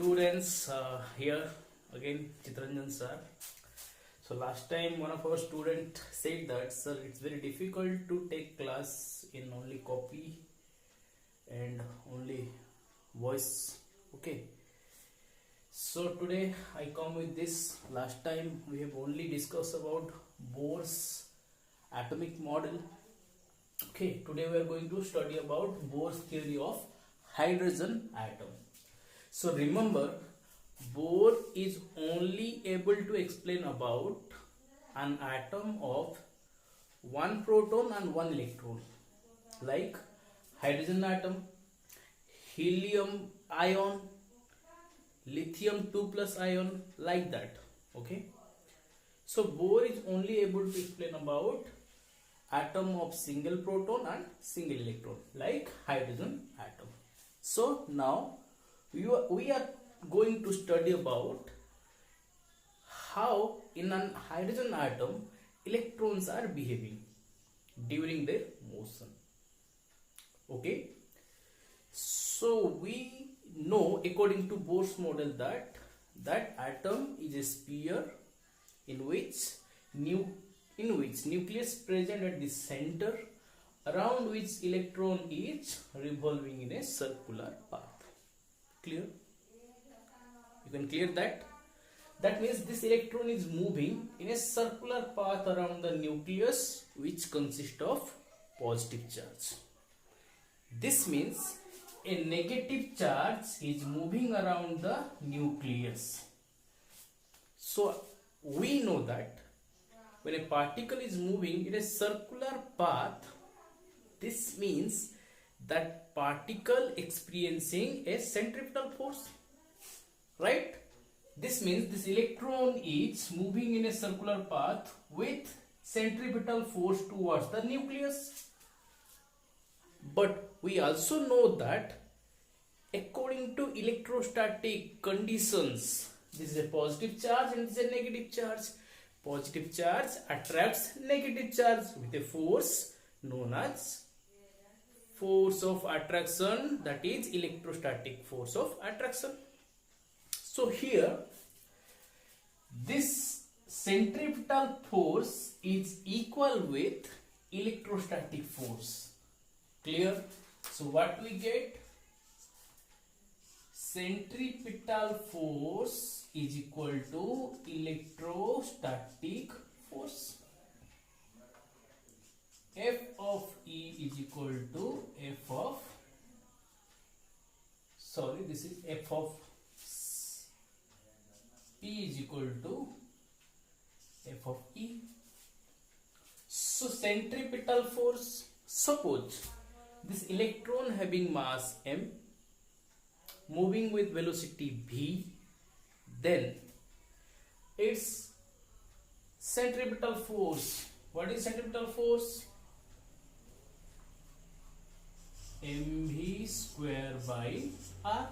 students, here again Chitranjan sir. So last time one of our student said that sir, it's very difficult to take class in only copy and only voice. Okay, so today I come with this. Last time we have only discussed about Bohr's atomic model. Okay, today we are going to study about Bohr's theory of hydrogen atom. So remember, Bohr is only able to explain about an atom of one proton and one electron, like hydrogen atom, helium ion, lithium 2+ ion, like that. Okay, so Bohr is only able to explain about atom of single proton and single electron, like hydrogen atom. So now we are going to study about how in an hydrogen atom electrons are behaving during their motion. Okay, so we know according to Bohr's model that atom is a sphere in which nucleus present at the center, around which electron is revolving in a circular path. Clear? You can clear that? That means this electron is moving in a circular path around the nucleus, which consists of positive charge. This means a negative charge is moving around the nucleus. So we know that when a particle is moving in a circular path, this means that particle experiencing a centripetal force, right? This means this electron is moving in a circular path with centripetal force towards the nucleus. But we also know that according to electrostatic conditions, this is a positive charge and this is a negative charge. Positive charge attracts negative charge with a force known as force of attraction, that is electrostatic force of attraction. So here this centripetal force is equal with electrostatic force. Clear? So what we get? Centripetal force is equal to electrostatic force. F of E is equal to F of, this is F of P is equal to F of E. So centripetal force, suppose this electron having mass m moving with velocity v, then its centripetal force, what is centripetal force? mv square by r.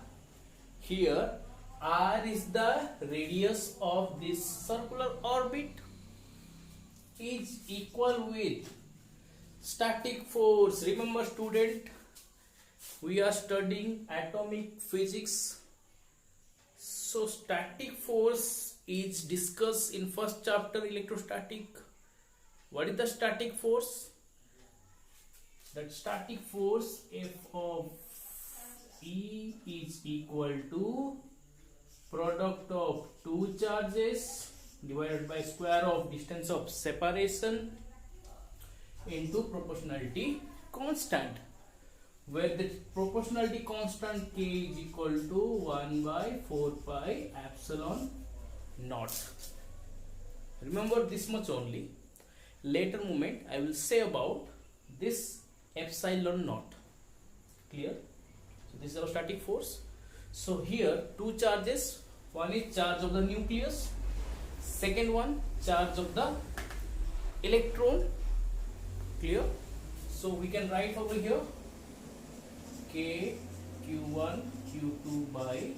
Here r is the radius of this circular orbit, is equal with static force. Remember student, we are studying atomic physics. So static force is discussed in first chapter, electrostatic. What is the static force? That static force F of E is equal to product of two charges divided by square of distance of separation into proportionality constant, where the proportionality constant K is equal to 1 by 4 pi epsilon naught. Remember this much only. Later moment I will say about this epsilon naught. Clear? So this is our static force. So here two charges, one is charge of the nucleus, second one charge of the electron. Clear? So we can write over here K Q1 Q2 by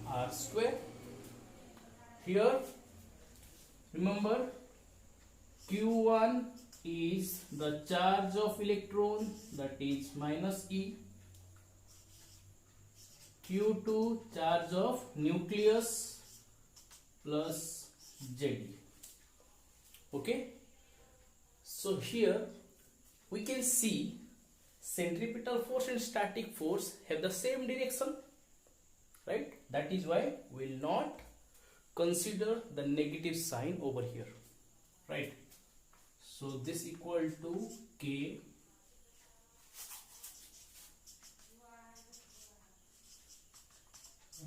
R square. Here remember Q1 is the charge of electron, that is minus E. Q2 charge of nucleus plus Jd. Okay, so here we can see centripetal force and static force have the same direction, right? That is why we will not consider the negative sign over here, right? So this equal to K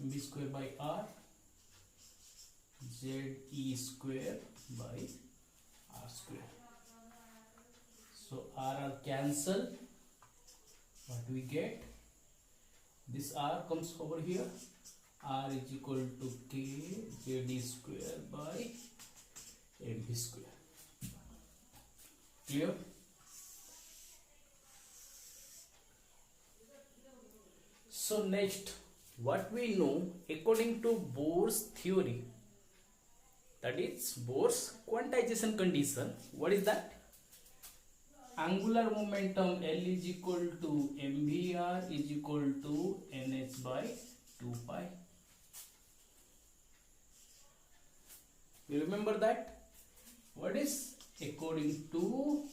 mv square by R Ze square by R square. So R cancel. What we get? This R comes over here. R is equal to K Jd square by mv square. Clear? So next, what we know according to Bohr's theory, that is Bohr's quantization condition. What is that? Angular momentum L is equal to mvr is equal to nh by 2 pi. You remember that? What is according to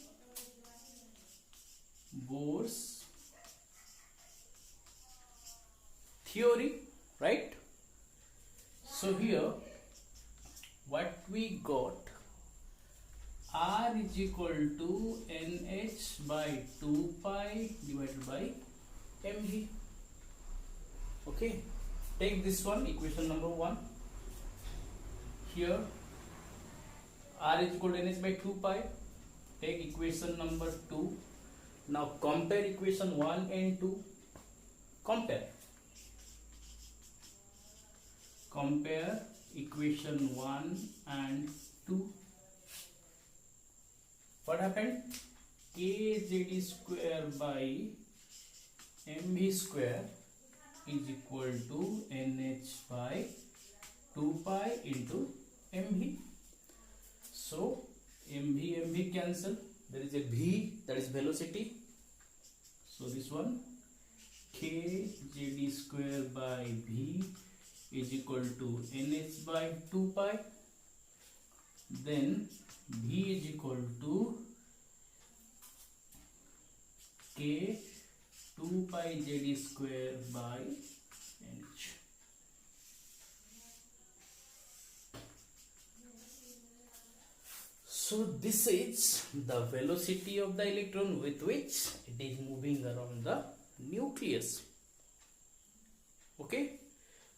Bohr's theory, right? So here what we got, R is equal to nh by 2 pi divided by mv. Okay, take this one, equation number 1. Here R is equal to nh by 2 pi. Take equation number 2. Now compare equation 1 and 2. Compare equation 1 and 2. What happened? Kz square by mv square is equal to nh by 2 pi into mv. So mv cancel. There is a v, that is velocity. So this one kz square by v is equal to nh by 2 pi. Then v is equal to k 2 pi jd square by nh. So this is the velocity of the electron with which it is moving around the nucleus. Okay,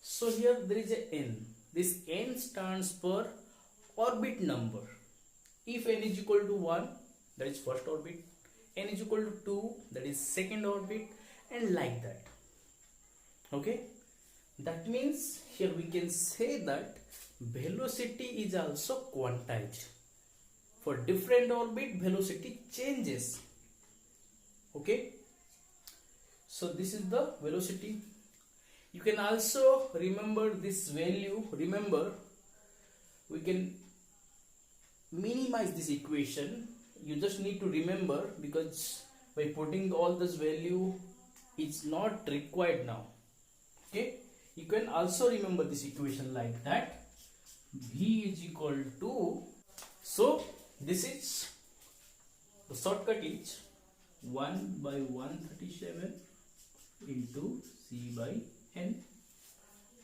so here there is a n. This n stands for orbit number. If n is equal to 1, that is first orbit, n is equal to 2, that is second orbit, and like that. Okay, that means here we can say that velocity is also quantized. For different orbit, velocity changes. Okay, so this is the velocity. You can also remember this value. Remember, we can minimize this equation. You just need to remember, because by putting all this value, it's not required now. Okay, you can also remember this equation like that. V is equal to, so this is the shortcut is 1 by 137 into c by n.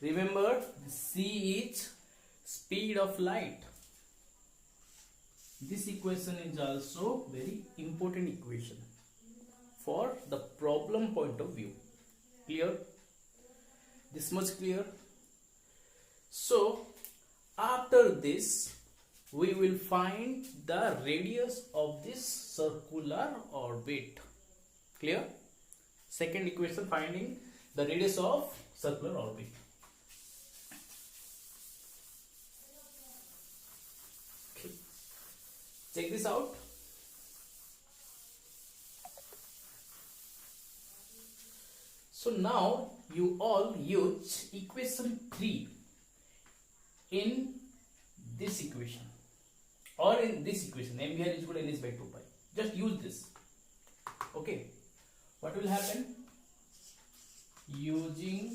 Remember, c is speed of light. This equation is also very important equation for the problem point of view. Clear? This much clear? So after this, we will find the radius of this circular orbit. Clear? Second equation, finding the radius of circular orbit. Okay. Check this out. So now you all use equation 3 in this equation, or in this equation, mvr is equal to nh by 2 pi. Just use this. Okay, what will happen? Using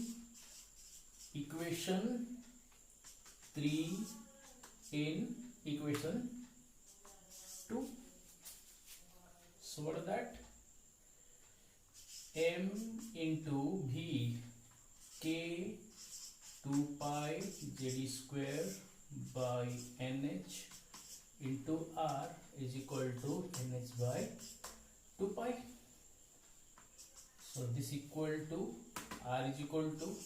equation 3 in equation 2. So what is that? M into V K 2 pi Z square by NH into R is equal to NH by 2 pi. So this equal to R is equal to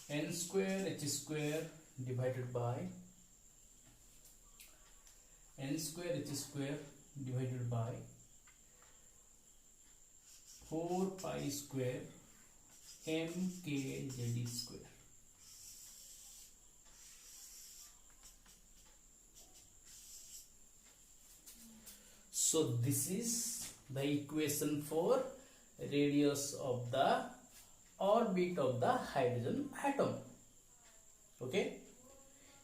N square H square divided by N square H square divided by 4 pi square MKZ square. So this is the equation for radius of the orbit of the hydrogen atom. Okay,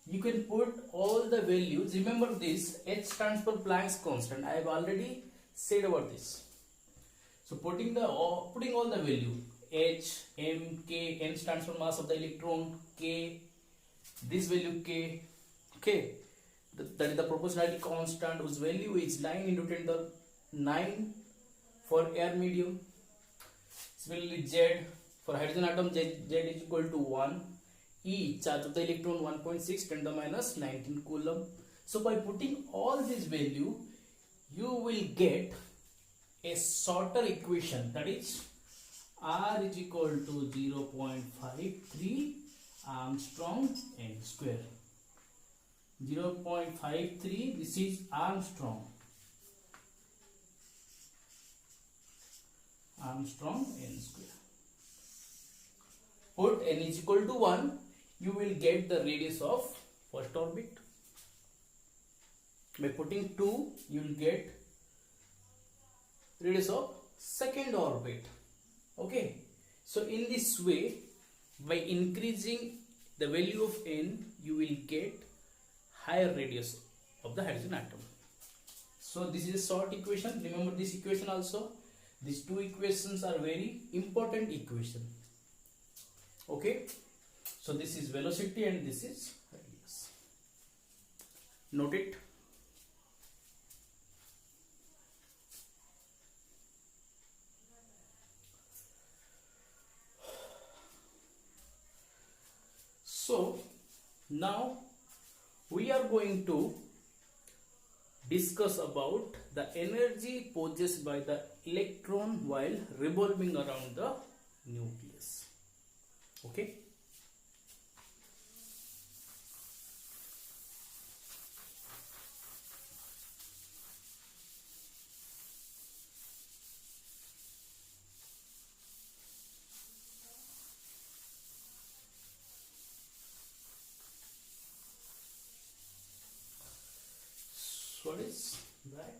you can put all the values. Remember this, H stands for Planck's constant. I have already said about this. So putting all the value, H, M, K, N stands for mass of the electron, K, this value K, okay, that is the proportionality constant whose value is 9 into 10 to the 9 for air medium. Similarly, Z for hydrogen atom, Z is equal to 1. E, charge of the electron 1.6 10 to the minus 19 coulomb. So by putting all this value, you will get a shorter equation, that is R is equal to 0.53 Armstrong n square. 0.53, this is Armstrong n square. Put n is equal to 1, you will get the radius of first orbit. By putting 2, you will get radius of second orbit. Okay, so in this way, by increasing the value of n, you will get higher radius of the hydrogen atom. So this is a short equation. Remember this equation also. These two equations are very important equation. Okay, so this is velocity and this is radius. Note it. So now we are going to discuss about the energy possessed by the electron while revolving around the nucleus. Okay. What is that?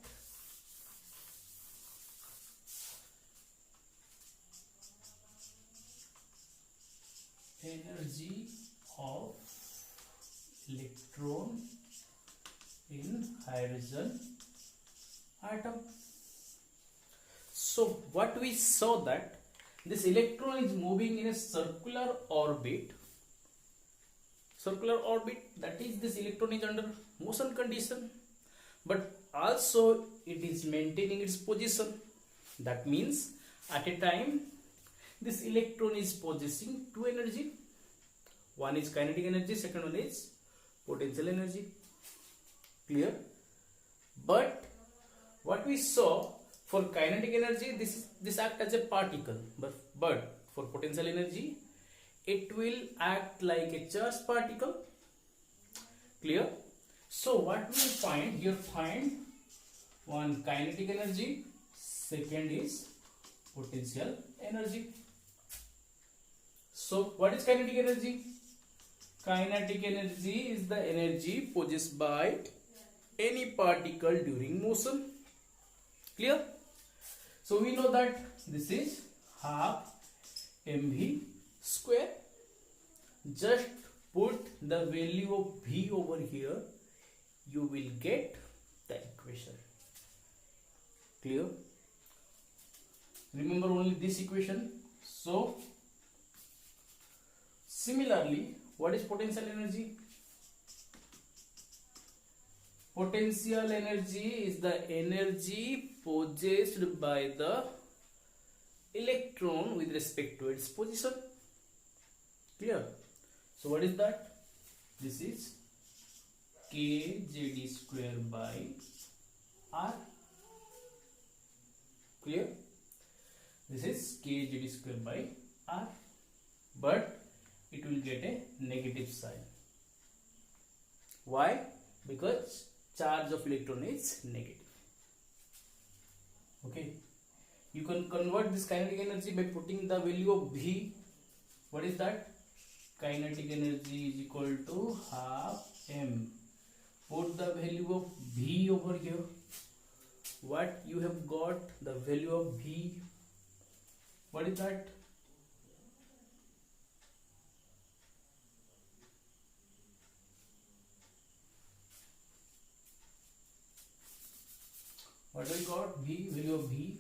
Energy of electron in hydrogen atom. So what we saw that this electron is moving in a circular orbit. Circular orbit, that is, this electron is under motion condition, but also it is maintaining its position. That means at a time this electron is possessing two energy. One is kinetic energy, second one is potential energy. Clear? But what we saw, for kinetic energy, this act as a particle, but for potential energy it will act like a charged particle. Clear? So what we find here, find one kinetic energy, second is potential energy. So what is kinetic energy? Kinetic energy is the energy possessed by any particle during motion. Clear? So we know that this is half mv square. Just put the value of v over here, you will get the equation. Clear? Remember only this equation. So Similarly, what is potential energy? Potential energy is the energy possessed by the electron with respect to its position. Clear? So what is that? This is kZd square by R. Clear? This is kZd square by R, but it will get a negative sign. Why? Because charge of electron is negative. Okay. You can convert this kinetic energy by putting the value of V. What is that? Kinetic energy is equal to half m. Put the value of V over here. What you have got? The value of V. What is that? What do we got? V, value of V.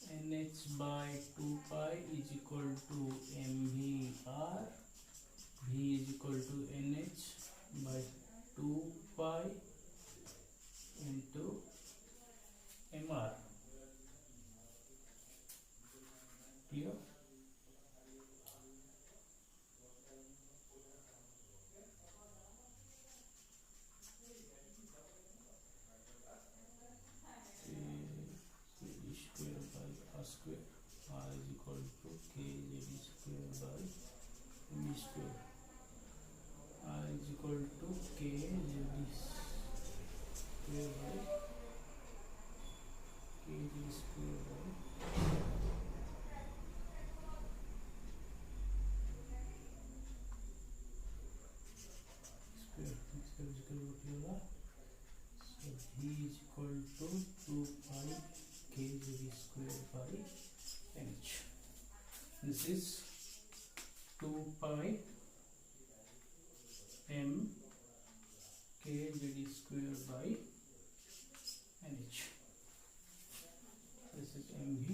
NH by 2 pi is equal to mvr. V is equal to NH by 2 pi into mr. Here. Square R is equal to kZd square by m square. R is equal to kZd square by kZd square by square is equal to so V is equal to 2 pi kZd square by NH. This is 2 pi m kZd square by NH. This is mv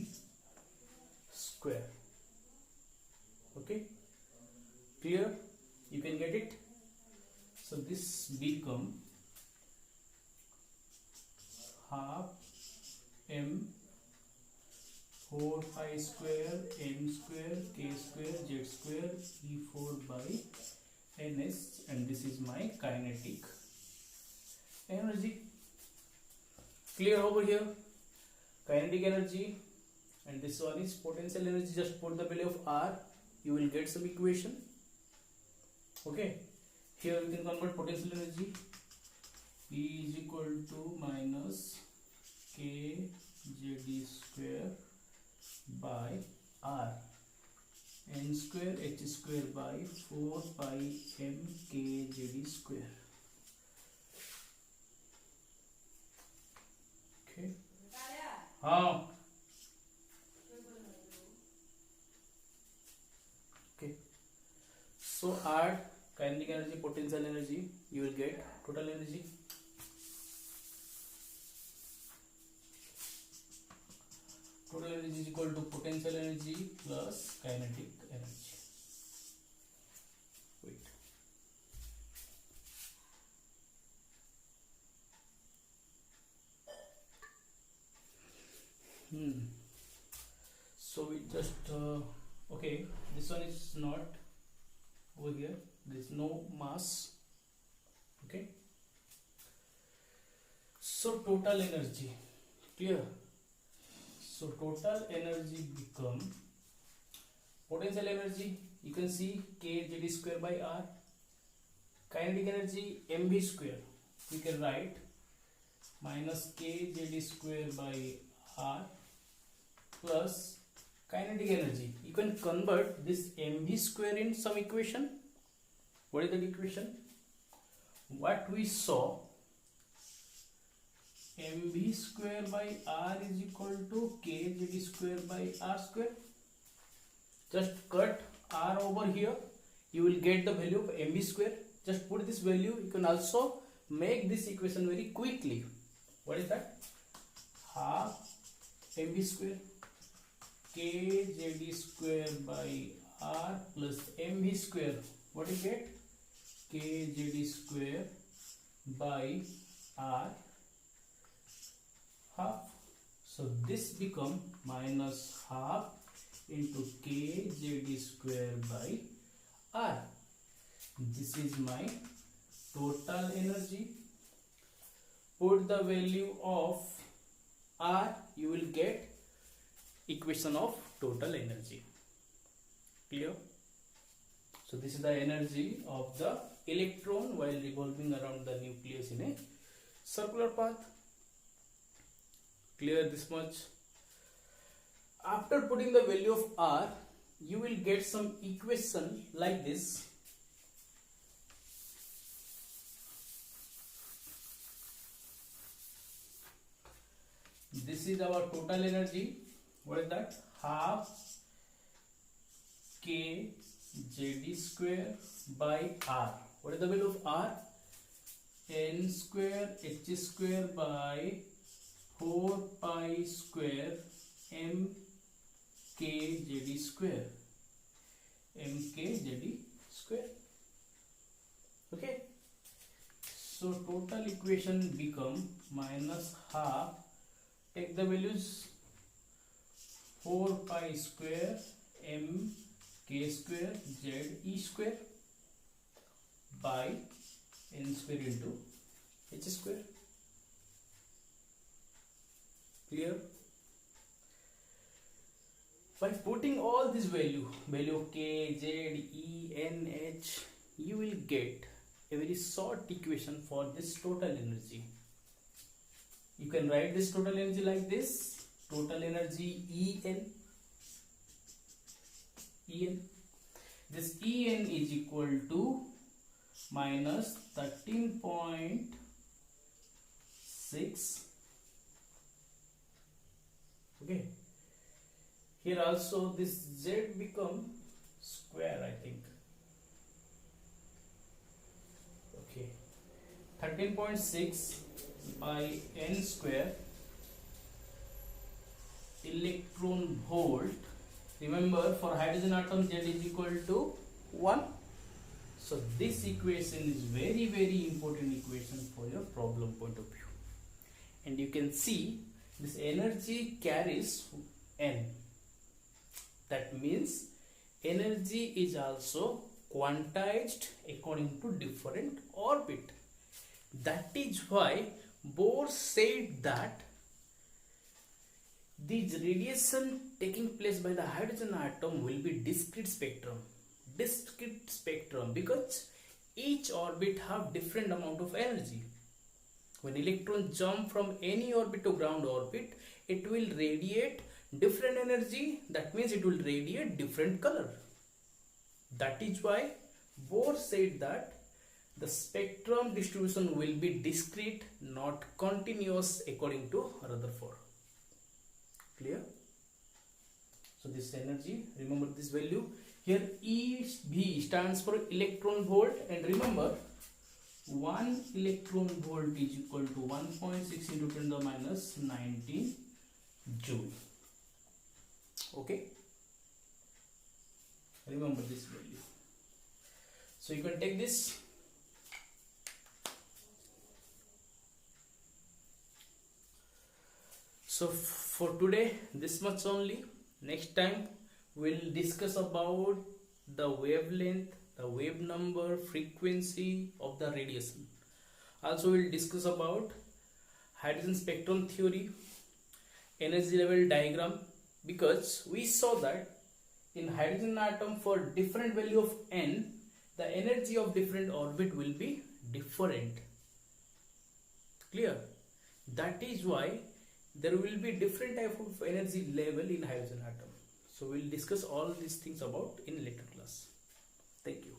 square. Okay, clear? You can get it. So this become half m 4 pi square m square k square z square e4 by ns, and this is my kinetic energy. Clear over here? Kinetic energy, and this one is potential energy. Just put the value of R, you will get some equation. Okay, here we can convert potential energy. E is equal to minus k jd square by R, n square h square by 4 pi m k jd square. Okay. Okay. So add kinetic energy, potential energy, you will get total energy. Total energy is equal to potential energy plus kinetic energy. Wait. So we just okay, this one is not over here, there is no mass. Okay, so total energy, clear? So total energy become potential energy, you can see kZd square by R, kinetic energy mv square, we can write minus kZd square by R plus kinetic energy. You can convert this mv square in some equation. What is that equation? What we saw, mv square by R is equal to kZd square by R square. Just cut R over here, you will get the value of mv square. Just put this value. You can also make this equation very quickly. What is that? Half mv square kZd square by R plus mv square. What you get? kZd square by R half. So this become minus half into kZd square by R. This is my total energy. Put the value of R, you will get equation of total energy. Clear? So this is the energy of the electron while revolving around the nucleus in a circular path. Clear this much? After putting the value of R, you will get some equation like this. This is our total energy. What is that? Half kZd square by R. What is the value of R? N square h square by 4 pi square m kZd square. M kZd square. Okay. So total equation become minus half. Take the values 4 pi square m k square z e square by n square into h square. Clear? By putting all this value of k, z, e, n, h, you will get a very short equation for this total energy. You can write this total energy like this. Total energy En. This En is equal to minus 13.6. Okay. Here also this Z become square, I think. Okay. 13.6 by n square electron volt. Remember, for hydrogen atom Z is equal to 1. So this equation is very, very important equation for your problem point of view. And you can see this energy carries n. That means energy is also quantized according to different orbit. That is why Bohr said that these radiation taking place by the hydrogen atom will be discrete spectrum because each orbit have different amount of energy. When electron jump from any orbit to ground orbit, it will radiate different energy. That means it will radiate different color. That is why Bohr said that the spectrum distribution will be discrete, not continuous according to Rutherford. Clear? So this energy, remember this value. Here EV stands for electron volt, and remember 1 electron volt is equal to 1.6 into 10 to the minus 19 joule. Okay? Remember this value. So you can take this. So for today, this much only. Next time we'll discuss about the wavelength, the wave number, frequency of the radiation. Also we'll discuss about hydrogen spectrum theory, energy level diagram, because we saw that in hydrogen atom for different value of n, the energy of different orbit will be different. Clear? That is why there will be different type of energy level in hydrogen atom. So we'll discuss all these things about in later class. Thank you.